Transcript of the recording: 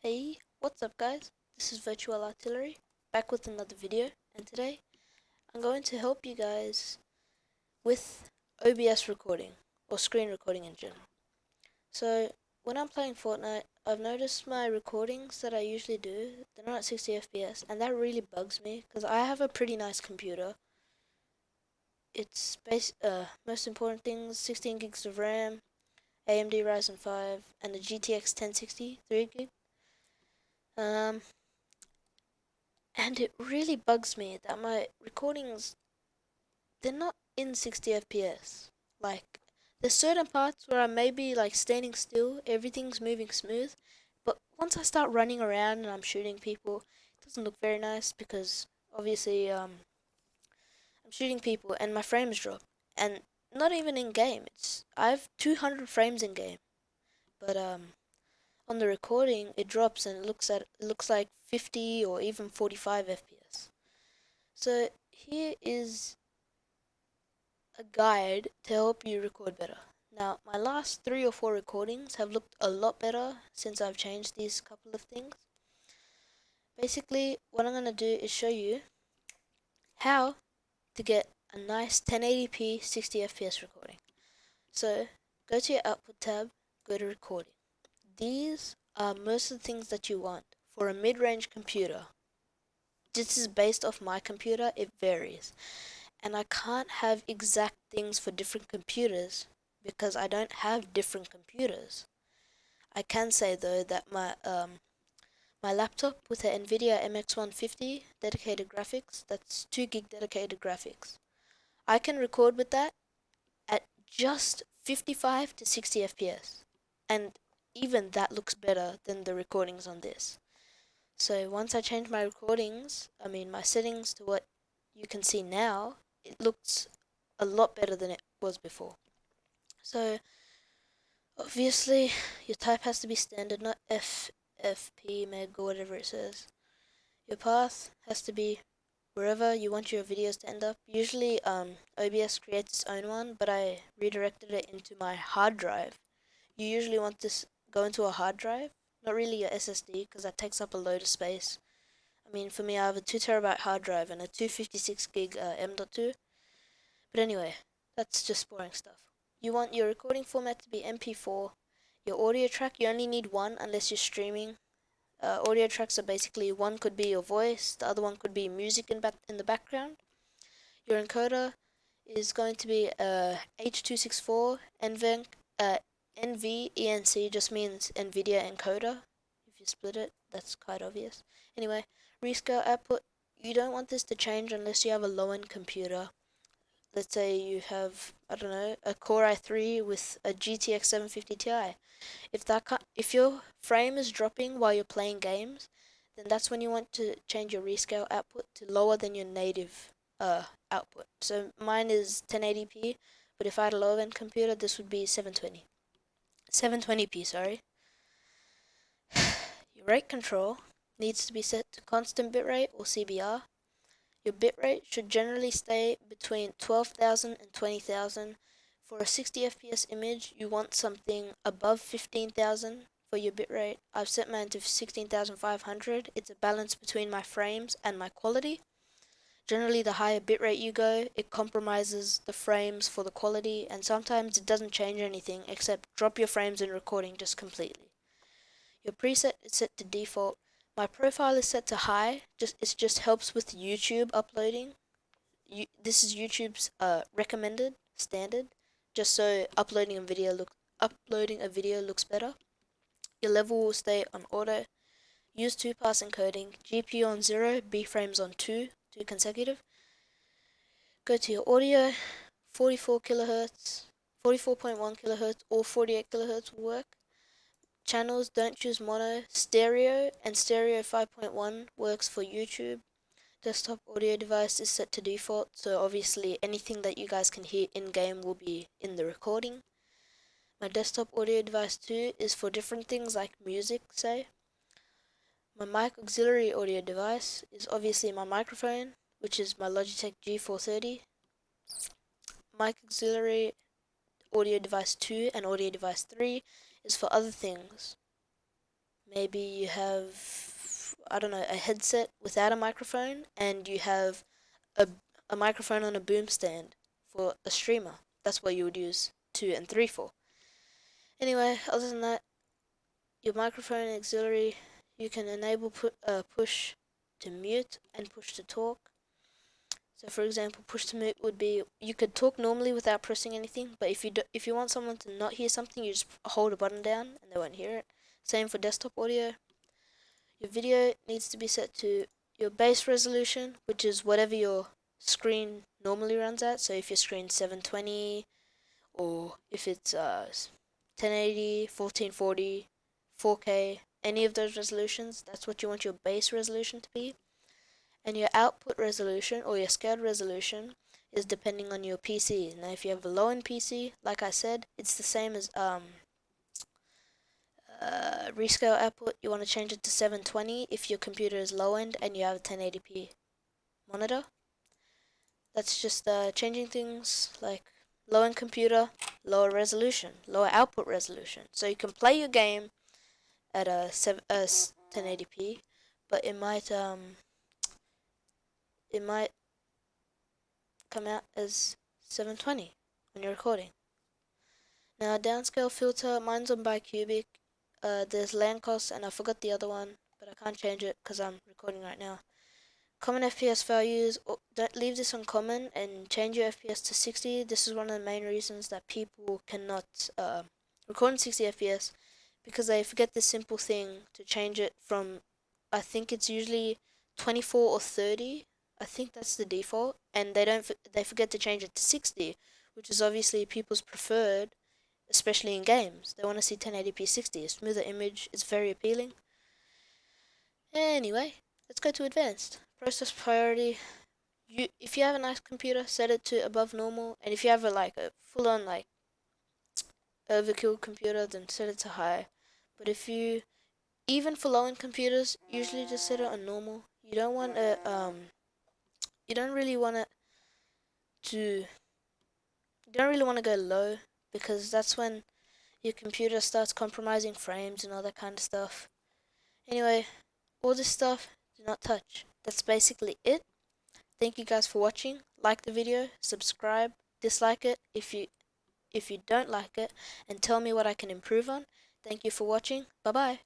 Hey, what's up guys? This is Virtual Artillery, back with another video, and today I'm going to help you guys with OBS recording, or screen recording in general. So, when I'm playing Fortnite, I've noticed my recordings that I usually do, they're not at 60 FPS, and that really bugs me, because I have a pretty nice computer. It's most important things, 16 gigs of RAM, AMD Ryzen 5, and a GTX 1060, 3 gig. And it really bugs me that my recordings, they're not in 60 FPS. Like, there's certain parts where I may be like standing still, everything's moving smooth, but once I start running around and I'm shooting people, it doesn't look very nice because obviously I'm shooting people and my frames drop. And not even in game. I have 200 frames in game, but on the recording it drops and it looks like 50 or even 45 FPS. So here is a guide to help you record better. Now, my last 3 or 4 recordings have looked a lot better since I've changed these couple of things. Basically, what I'm going to do is show you how to get a nice 1080p 60 FPS recording. So, go to your output tab, go to recording. These are most of the things that you want for a mid-range computer. This is based off my computer, it varies. And I can't have exact things for different computers because I don't have different computers. I can say though that my laptop with the NVIDIA MX150 dedicated graphics, that's 2 gig dedicated graphics. I can record with that at just 55 to 60 FPS. And even that looks better than the recordings on this. So once I change my my settings to what you can see now, it looks a lot better than it was before. So obviously your type has to be standard, not FFP, meg, or whatever it says. Your path has to be wherever you want your videos to end up. Usually OBS creates its own one, but I redirected it into my hard drive. You usually want this go into a hard drive, not really your SSD, because that takes up a load of space. I mean, for me, I have a 2 terabyte hard drive and a 256 gig M.2. But anyway, that's just boring stuff. You want your recording format to be MP4. Your audio track, you only need one unless you're streaming. Audio tracks are basically, one could be your voice, the other one could be music in the background. Your encoder is going to be H.264 NVENC just means NVIDIA encoder. If you split it, that's quite obvious. Anyway, rescale output, you don't want this to change unless you have a low-end computer. Let's say you have, I don't know, a Core i3 with a GTX 750 Ti. If your frame is dropping while you're playing games, then that's when you want to change your rescale output to lower than your native output. So mine is 1080p, but if I had a low-end computer, this would be 720p, sorry. Your rate control needs to be set to constant bitrate or CBR. Your bitrate should generally stay between 12,000 and 20,000. For a 60 FPS image, you want something above 15,000 for your bitrate. I've set mine to 16,500. It's a balance between my frames and my quality. Generally, the higher bitrate you go, it compromises the frames for the quality, and sometimes it doesn't change anything except drop your frames in recording just completely. Your preset is set to default. My profile is set to high. It just helps with YouTube uploading. This is YouTube's recommended standard, just so uploading a video looks better. Your level will stay on auto. Use 2-pass encoding. GPU on 0, B frames on 2 consecutive. Go to your audio. 44 kilohertz, 44.1 kilohertz, or 48 kilohertz will work. Channels, don't choose mono. Stereo and stereo 5.1 works for YouTube. Desktop audio device is set to default, so obviously anything that you guys can hear in-game will be in the recording. My desktop audio device 2 is for different things like music, say. My mic auxiliary audio device is obviously my microphone, which is my Logitech G430. Mic auxiliary audio device 2 and audio device 3 is for other things. maybe you have, I don't know, a headset without a microphone, and you have a, a microphone on a boom stand for a streamer. That's what you would use 2 and 3 for. Anyway, other than that, your microphone auxiliary, you can enable push to mute and push to talk. So for example, push to mute would be, you could talk normally without pressing anything, but if you want someone to not hear something, you just hold a button down and they won't hear it. Same for desktop audio. Your video needs to be set to your base resolution, which is whatever your screen normally runs at. So if your screen's 720, or if it's 1080, 1440, 4K, any of those resolutions, that's what you want your base resolution to be. And your output resolution or your scaled resolution is depending on your PC. Now, if you have a low-end PC, like I said, it's the same as rescale output. You want to change it to 720 if your computer is low-end and you have a 1080p monitor. That's just changing things like low-end computer, lower resolution, lower output resolution. So you can play your game at a 1080p, but it might come out as 720 when you're recording. Now downscale filter, mine's on bicubic. There's land cost and I forgot the other one, but I can't change it because I'm recording right now. Common FPS values, don't leave this on common and change your FPS to 60. This is one of the main reasons that people cannot record in 60 FPS, because they forget this simple thing to change it from, I think it's usually 24 or 30. I think that's the default, and they forget to change it to 60, which is obviously people's preferred, especially in games. They want to see 1080p 60, a smoother image. It's very appealing. Anyway, let's go to advanced. Process priority. If you have a nice computer, set it to above normal, and if you have a full-on overkill computer, then set it to high. But if you, even for low-end computers, usually just set it on normal. You don't want to you don't really want it to you don't really want to go low, because that's when your computer starts compromising frames and all that kind of stuff. Anyway, all this stuff do not touch. That's basically it. Thank you guys for watching. Like the video, subscribe, dislike it if you don't like it, and tell me what I can improve on. Thank you for watching. Bye bye.